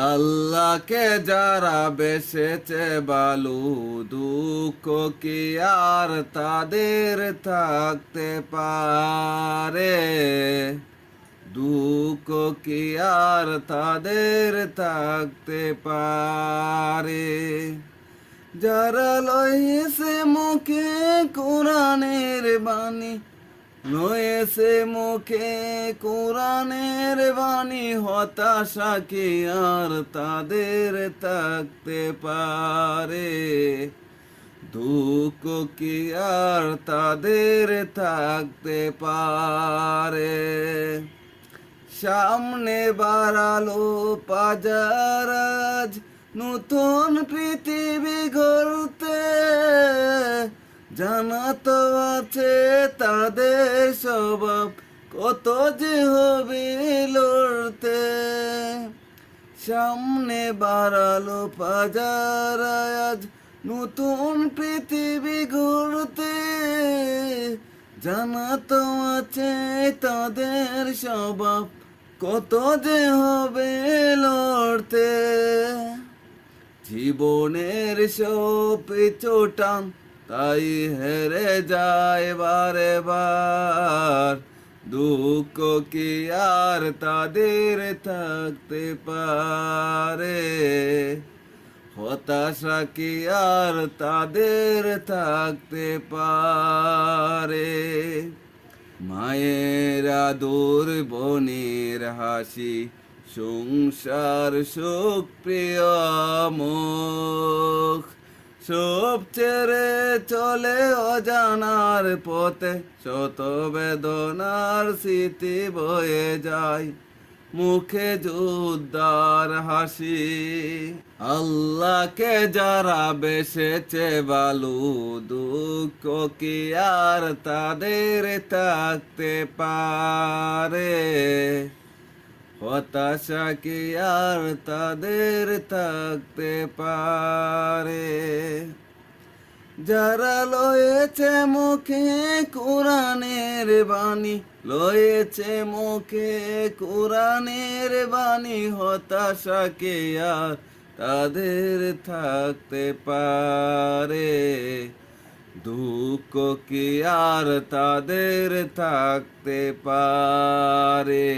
আল্লাহকে যারা বেসেছে বালু, দুঃখ কি আর তাদের থাকতে পারে? দুঃখ কি আর তাদের থাকতে পারে? যারা লয়েছে মুখে কোরআনের বাণী, লয়েছে মুখে কোরআনের বাণী, হতাশা কি আর তাদের থাকতে পারে? দুঃখ কি আর তাদের থাকতে পারে? সামনে বাড়ালো বাজার আজ, নতুন পৃথিবী গড়তে, জানা তো আছে তাদের স্বভাব, কত যে হবে লড়তে। সামনে বাড়ালো বাজার আজ, নতুন পৃথিবী গড়তে, জানা তো আছে তাদের স্বভাব, কত যে হবে লড়তে। জীবনের সব পিছুটান তাই হেরে যায় বারে বার, দুঃখ কি আর তাদের থাকতে পারে? হতাশা কি আর তাদের থাকতে পারে? মায়ের আদর, বোনের হাসি, সংসার সুখ প্রিয় মুখ, সব ছেড়ে চলে অজানার পথে, শত বেদনার স্মৃতি বয়ে যায়, মুখে যুদ্ধার হাসি। আল্লাহকে যারা বেসেছে বালু, দুঃখ কি আর তাদের থাকতে পারে? হতাশা কি আর তাদের থাকতে পারে? যারা লয়েছে মুখে কোরআনের বাণী, লয়েছে মুখে কোরআনের বাণী, হতাশা কে আর তাদের থাকতে পারে? দুঃখ কি আর তাদের থাকতে পারে?